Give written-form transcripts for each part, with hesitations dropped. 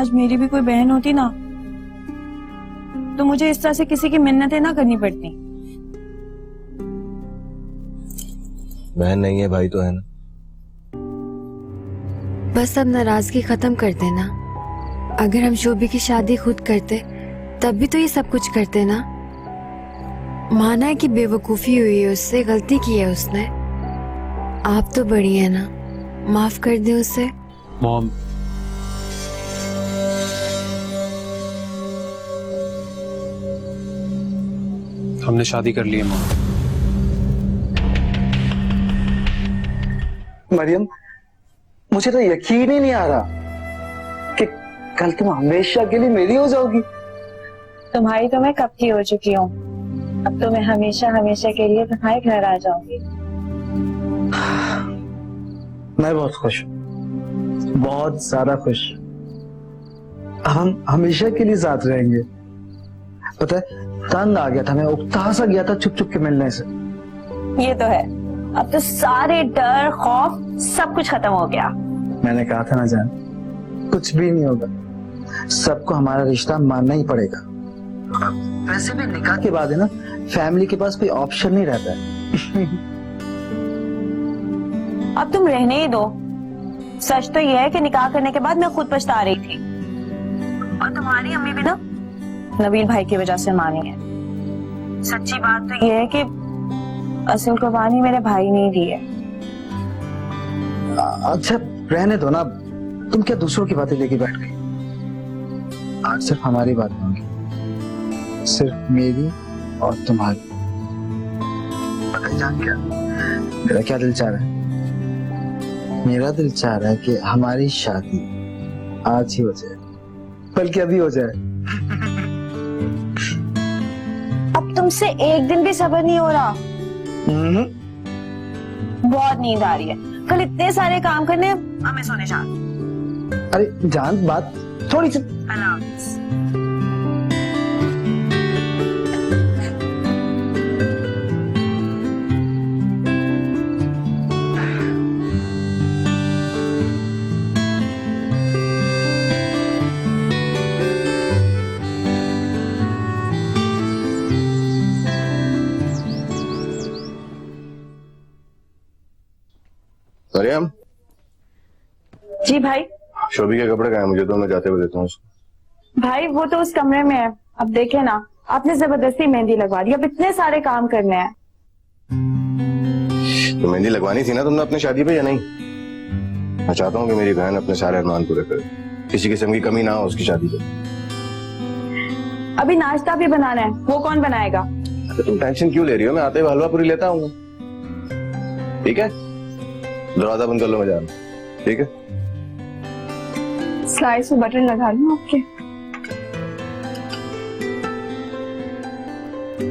काश मेरी भी कोई बहन होती ना, तो मुझे इस तरह से किसी की मिन्नतें ना करनी पड़ती। बहन नहीं है, भाई तो है ना। बस अब नाराजगी खत्म कर देना। अगर हम शोभी की शादी खुद करते तब भी तो ये सब कुछ करते ना। माना है कि बेवकूफी हुई है उससे, गलती की है उसने। आप तो बड़ी है ना, माफ कर दे उसे। मॉम, हमने शादी कर ली है मॉम। मरियम, मुझे तो यकीन ही नहीं आ रहा कि कल तुम हमेशा के लिए मेरी हो जाओगी। तुम्हारी तो मैं कब की हो चुकी हूँ। अब तो मैं हमेशा हमेशा के लिए तुम्हारे घर आ जाऊंगी। मैं बहुत खुश हूँ, बहुत ज्यादा खुश। हम हमेशा के लिए साथ रहेंगे। पता है, तंग आ गया था मैं, उकता सा गया था छुप छुप के मिलने से। ये तो है, अब तो सारे डर खौफ सब कुछ खत्म हो गया। मैंने कहा था ना जान, कुछ भी नहीं होगा। सबको हमारा रिश्ता मानना ही पड़ेगा। वैसे भी निकाह के बाद है ना, फैमिली के पास कोई ऑप्शन नहीं रहता है। अब तुम रहने ही दो। सच तो यह है कि निकाह करने के बाद मैं खुद पछता रही थी, और तुम्हारी अम्मी भी ना नबील भाई की वजह से मानी है। सच्ची बात तो यह है कि असल कुर्बानी मेरे भाई ने दी है। अच्छा रहने दो ना, तुम क्या दूसरों की बातें लेके बैठ गई। आज सिर्फ हमारी बात होगी, सिर्फ मेरी और तुम्हारी। पता जान क्या मेरा क्या दिल चाह रहा है? मेरा दिल चाह रहा है कि हमारी शादी आज ही हो जाए, बल्कि अभी हो जाए। अब तुमसे एक दिन भी सब्र नहीं हो रहा। बहुत नींद आ रही है, कल इतने सारे काम करने, हमें सोने जाना। अरे जान, बात थोड़ी सी। अल्लाह हाफ़िज़। मरियम, जी भाई। शोभी के कपड़े कहाँ हैं? मुझे तो, मैं जाते हुए देता हूँ उसको। भाई वो तो उस कमरे में है। अब देखे ना, आपने जबरदस्ती मेहंदी लगवा दी। अब इतने सारे काम करने हैं। तो मेहंदी लगवानी थी ना तुमने अपनी शादी पे, या नहीं? मैं चाहता हूँ कि मेरी बहन अपने सारे अरमान पूरे करे, किसी किस्म की कमी ना हो उसकी शादी पे। अभी नाश्ता भी बनाना है, वो कौन बनाएगा? तो तुम टेंशन क्यों ले रही हो? मैं आते हुए हलवा पूरी लेता हूँ। ठीक है, दरवाजा बंद कर लो, मैं जा रहा हूँ। ठीक है, स्लाइस में बटर लगा लूं आपके।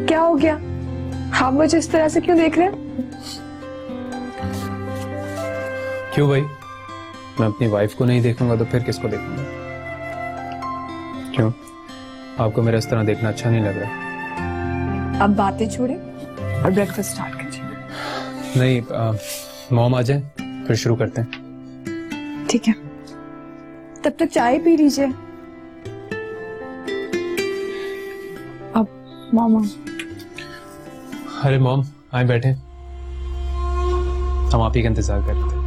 क्या हो गया? आप मुझे इस तरह से क्यों देख रहे हैं? क्यों भाई? मैं अपनी वाइफ को नहीं देखूंगा तो फिर किसको देखूंगा? क्यों, आपको मेरा इस तरह देखना अच्छा नहीं लग रहा? अब बातें छोड़े और ब्रेकफास्ट स्टार्ट कीजिए। नहीं, मॉम आ जाए फिर शुरू करते हैं। ठीक है, तब तक चाय पी लीजिए। अब मामा। अरे मॉम, आए बैठे, हम आप ही का इंतजार कर रहे थे।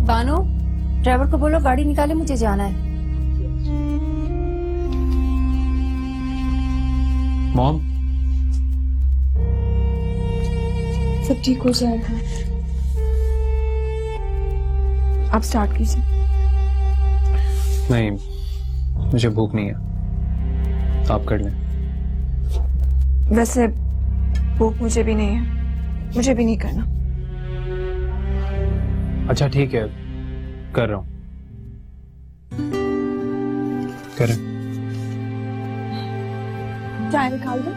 बानो, ड्राइवर को बोलो गाड़ी निकाले, मुझे जाना है। मॉम, सब ठीक हो जाएगा। आप स्टार्ट कीजिए। नहीं, मुझे भूख नहीं है, आप कर लें। वैसे भूख मुझे भी नहीं है, मुझे भी नहीं करना। अच्छा ठीक है, कर रहा हूं। करें। चाय निकाल दो।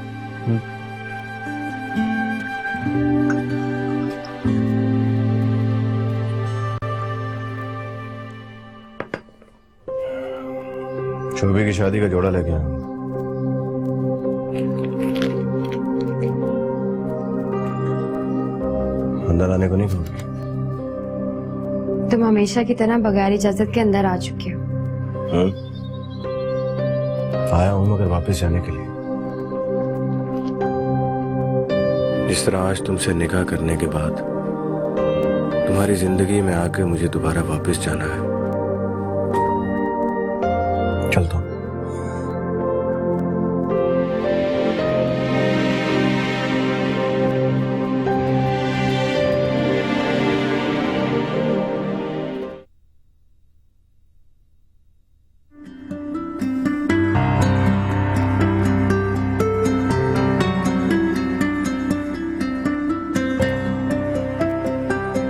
शोभी की शादी का जोड़ा लेके आया। अंदर आने को नहीं कहूँगी। तुम हमेशा की तरह बगैर इजाजत के अंदर आ चुके हो। आया हूं मगर वापस जाने के लिए। जिस तरह आज तुमसे निकाह करने के बाद तुम्हारी जिंदगी में आकर मुझे दोबारा वापस जाना है। चलता हूं।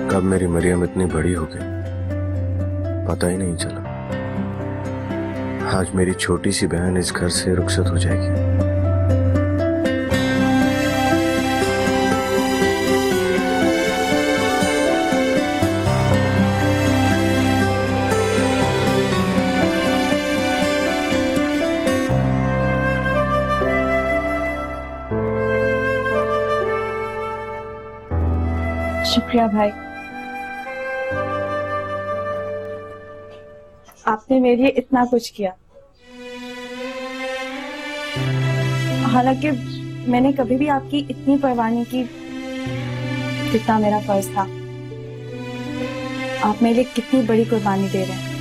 कब मेरी मरियम इतनी बड़ी हो गई पता ही नहीं चला। आज मेरी छोटी सी बहन इस घर से रुखसत हो जाएगी। शुक्रिया भाई, आपने मेरे लिए इतना कुछ किया। हालांकि मैंने कभी भी आपकी इतनी परवाह नहीं की जितना मेरा फर्ज था। आप मेरे लिए कितनी बड़ी कुर्बानी दे रहे हैं।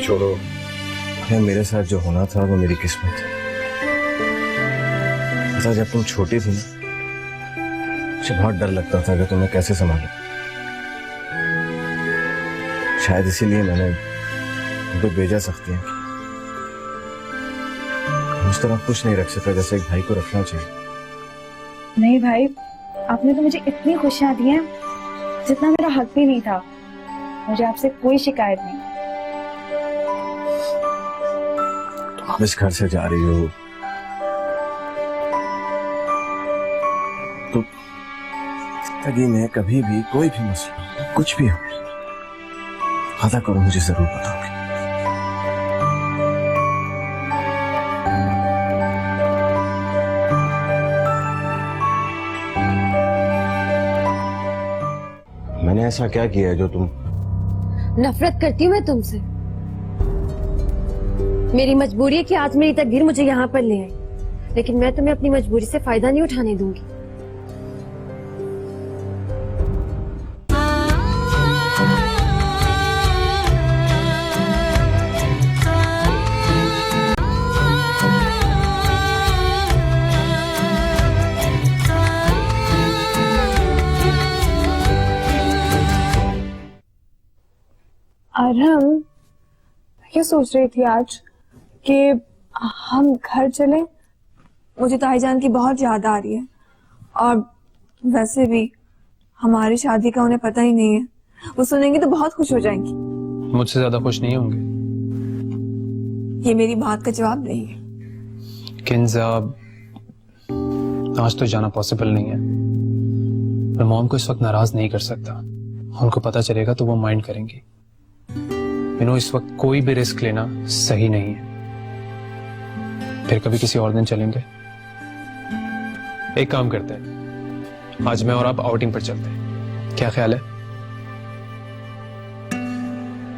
छोड़ो, अरे मेरे साथ जो होना था वो मेरी किस्मत है। पता जब तुम छोटी थी ना, मुझे बहुत डर लगता था कि तुम्हें कैसे संभालूं। शायद इसीलिए मैंने तो बेजा सख्तियां की। उस तरह कुछ नहीं रख सका जैसे एक भाई को रखना चाहिए। नहीं भाई, आपने तो मुझे इतनी खुशियां दी हैं जितना मेरा हक भी नहीं था। मुझे आपसे कोई शिकायत नहीं। तुम इस घर से जा रही हो तो जिंदगी में कभी भी कोई भी मसला कुछ भी हो, वादा करो मुझे जरूर बताओगे। मैंने ऐसा क्या किया है जो तुम? नफरत करती हूँ मैं तुमसे। मेरी मजबूरी है कि आज मेरी तकदीर मुझे यहाँ पर ले आई, लेकिन मैं तुम्हें अपनी मजबूरी से फायदा नहीं उठाने दूंगी। अरहम, क्या सोच रही थी आज कि हम घर चले। मुझे तो भाईजान की बहुत याद आ रही है, और वैसे भी हमारी शादी का उन्हें पता ही नहीं है। वो सुनेंगे तो बहुत खुश हो जाएंगी। मुझसे ज्यादा खुश नहीं होंगे। ये मेरी बात का जवाब नहीं है। किंजा, आज तो जाना पॉसिबल नहीं है। मैं मॉम को इस वक्त नाराज नहीं कर सकता। उनको पता चलेगा तो वो माइंड करेंगी। इस वक्त कोई भी रिस्क लेना सही नहीं है। फिर कभी किसी और दिन चलेंगे। एक काम करते हैं, आज मैं और आप आउटिंग पर चलते हैं, क्या ख्याल है?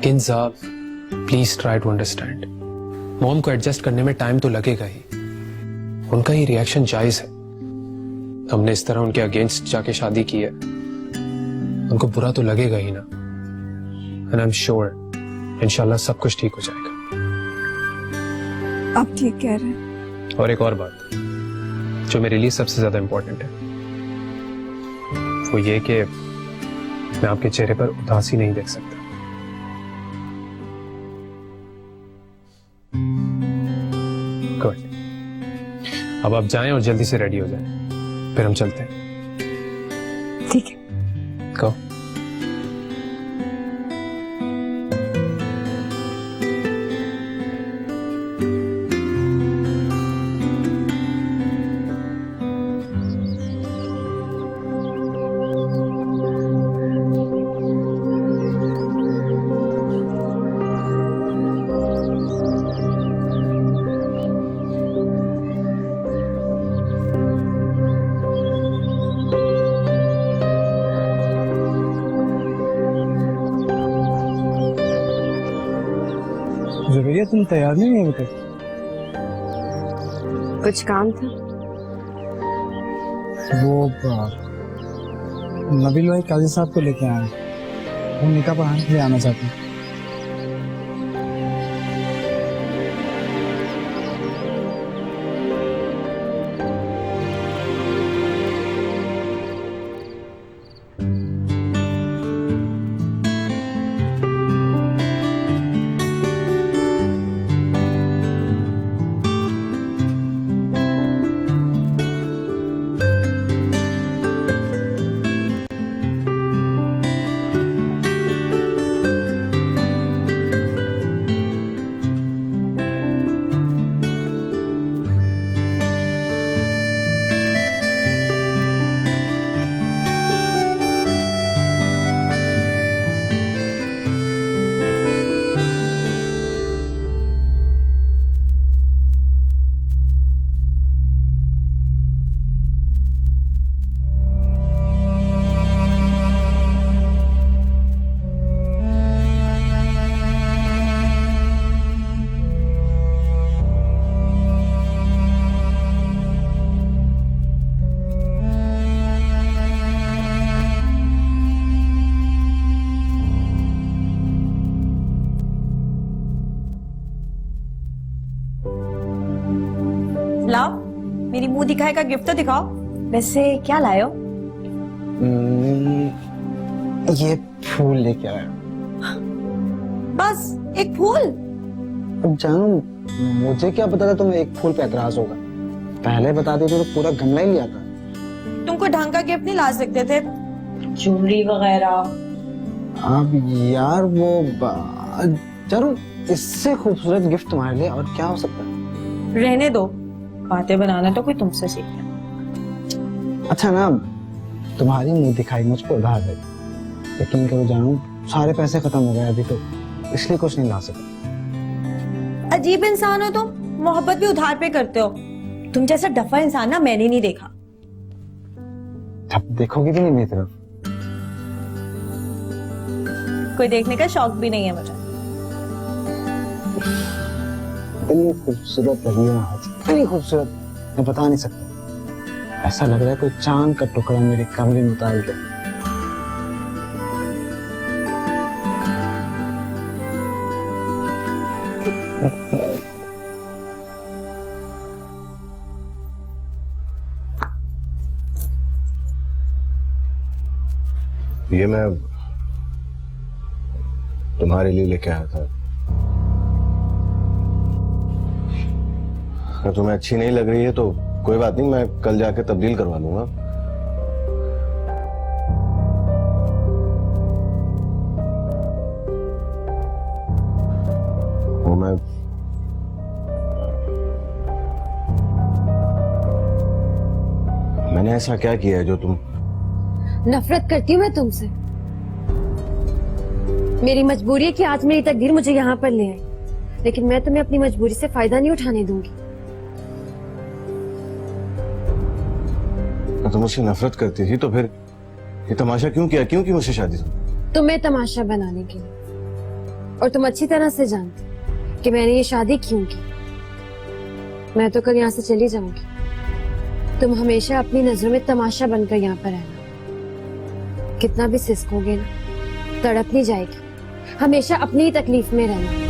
Kinza, please try to understand. Mom को एडजस्ट करने में टाइम तो लगेगा ही। उनका ही रिएक्शन जायज है। हमने इस तरह उनके अगेंस्ट जाके शादी की है, उनको बुरा तो लगेगा ही ना। एंड आई एम श्योर इंशाल्लाह सब कुछ ठीक हो जाएगा। आप ठीक कह रहे हैं। और एक और बात जो मेरे लिए सबसे ज्यादा इंपॉर्टेंट है, वो ये कि मैं आपके चेहरे पर उदासी नहीं देख सकता। गुड। अब आप जाएं और जल्दी से रेडी हो जाएं, फिर हम चलते हैं। ठीक है। कहो। जुबेरिया तुम तैयार नहीं हुई अभी तक? कुछ काम था। वो नबील भाई काजी साहब को लेके आए हैं। वो निकाह पढ़ाने के लिए आना चाहते हैं। लाओ, मेरी मुंह दिखाए का गिफ्ट तो दिखाओ। वैसे क्या लाए हो? ये फूल लेके आया। बस एक फूल? अब जानू, मुझे क्या पता था तुम्हें एक फूल पे एतराज होगा। पहले बता देते तो पूरा गमला ही लिया था। तुमको ढंग का गिफ्ट नहीं ला सकते थे? ज्वेलरी वगैरह। अब यार वो जानू, इससे खूबसूरत गिफ्ट तुम्हारे लिए और क्या हो सकता है? रहने दो, बातें बनाना तो कोई तुमसे सीखे। अच्छा ना, तुम्हारी मुंह दिखाई मुझको उधार है। यकीन करो जानू, सारे पैसे खत्म हो गए अभी तो, इसलिए कुछ नहीं ला सका। अजीब इंसान हो तुम, मोहब्बत भी उधार पे करते हो। तुम जैसा डफा इंसान ना मैंने नहीं देखा। अब देखोगी भी नहीं मेरी तरफ? कोई देखने का शौक भी नहीं है मुझे। इतनी खूबसूरत लगी है आज, इतनी खूबसूरत, मैं बता नहीं सकता। ऐसा लग रहा है कोई चांद का टुकड़ा मेरे कमरे में उतार गया। ये मैं तुम्हारे लिए लेके आया था। अगर तुम्हें अच्छी नहीं लग रही है तो कोई बात नहीं, मैं कल जाके तब्दील करवा लूंगा। वो मैंने ऐसा क्या किया है जो तुम? नफरत करती हूँ मैं तुमसे। मेरी मजबूरी है कि आज मेरी तकदीर मुझे यहाँ पर ले आई, लेकिन मैं तुम्हें अपनी मजबूरी से फायदा नहीं उठाने दूंगी। तुम मुझसे नफरत करती थी तो फिर ये तमाशा क्यों किया? क्यों की मुझसे शादी तुम? तुम्हें तमाशा बनाने के लिए। और तुम अच्छी तरह से जानते कि मैंने ये शादी क्यों की। मैं तो कल यहाँ से चली जाऊंगी। तुम हमेशा अपनी नजरों में तमाशा बनकर यहाँ पर रहना। कितना भी सिसकोगे ना, तड़प नहीं जाएगी। हमेशा अपनी ही तकलीफ में रहना।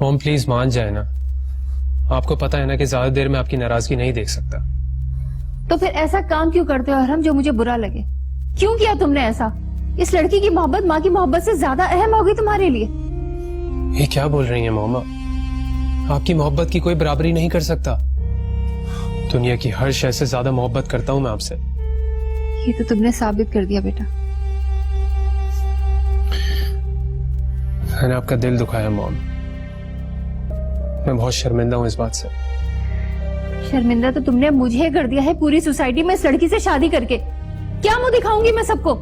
ओम प्लीज मान जाए ना। आपको पता है ना कि ज्यादा देर में आपकी नाराजगी नहीं देख सकता। तो फिर ऐसा काम क्यों करते हो हरम जो मुझे बुरा लगे? क्यों किया तुमने ऐसा? इस लड़की की मोहब्बत माँ की मोहब्बत से ज्यादा अहम होगी तुम्हारे लिए। ये क्या बोल रही हैं मोमा? आपकी मोहब्बत की कोई बराबरी नहीं कर सकता। दुनिया की हर शय से ज्यादा मोहब्बत करता हूं मैं आपसे। ये तो तुमने साबित कर दिया बेटा। मैंने आपका दिल दुखाया मॉम। मैं बहुत शर्मिंदा हूं इस बात से। शर्मिंदा तो तुमने मुझे कर दिया है पूरी सोसाइटी में इस लड़की से शादी करके। क्या मुंह दिखाऊंगी मैं सबको?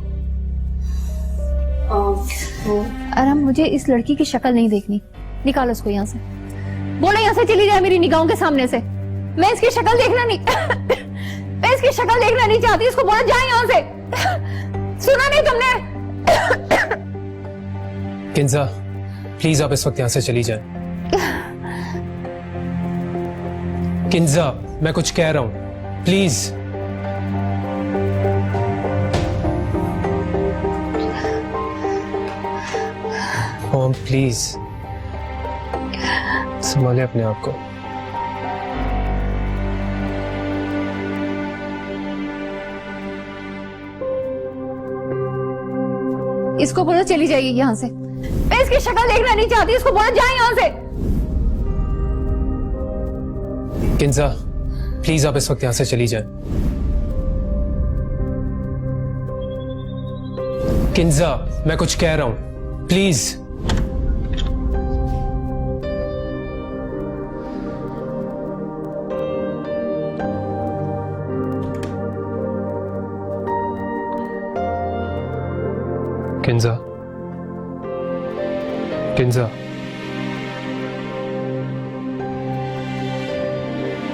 अरम, मुझे इस लड़की की शक्ल नहीं देखनी। निकालो उसको यहाँ से। बोलो यहाँ से चली जाए मेरी निगाहों के सामने से। मैं इसकी शक्ल देखना नहीं मैं इसकी शक्ल देखना नहीं चाहती। इसको बोलो जाए यहाँ से। सुना नहीं तुमने? किंजा प्लीज आप इस वक्त यहाँ से चली जाएं। किंजा मैं कुछ कह रहा हूं, प्लीज। मॉम प्लीज संभाले अपने आप को। इसको बोलो चली जाएगी यहाँ से। मैं इसकी शक्ल देखना नहीं चाहती। इसको बोलो जाए यहाँ से। किंजा प्लीज आप इस वक्त यहाँ से चली जाएं। किंजा मैं कुछ कह रहा हूं, प्लीज। किंजा किंजा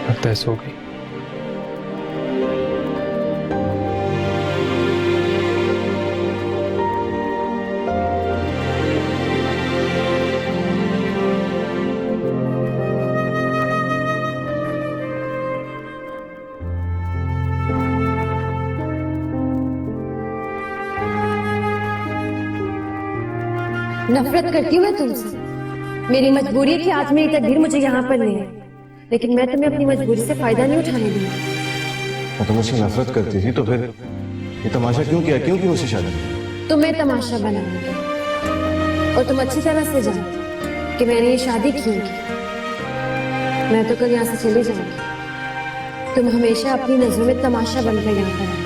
लगता है सो गई। नफरत करती हूँ मैं तुमसे। मेरी मजबूरी थी, आज मेरी तकदीर मुझे यहाँ पर नहीं है, लेकिन मैं तुम्हें अपनी मजबूरी से फायदा नहीं उठाने दूंगी। मैं तुम मुझसे नफरत करती थी तो फिर ये तमाशा क्यों किया? क्यों की मुझसे शादी की? तुम्हें तमाशा बनाऊंगी और तुम अच्छी तरह से जानते कि मैंने ये शादी क्यों की। मैं तो कल यहाँ से चली जाऊंगी। तुम हमेशा अपनी नजरों में तमाशा बनकर यहाँ पर आए।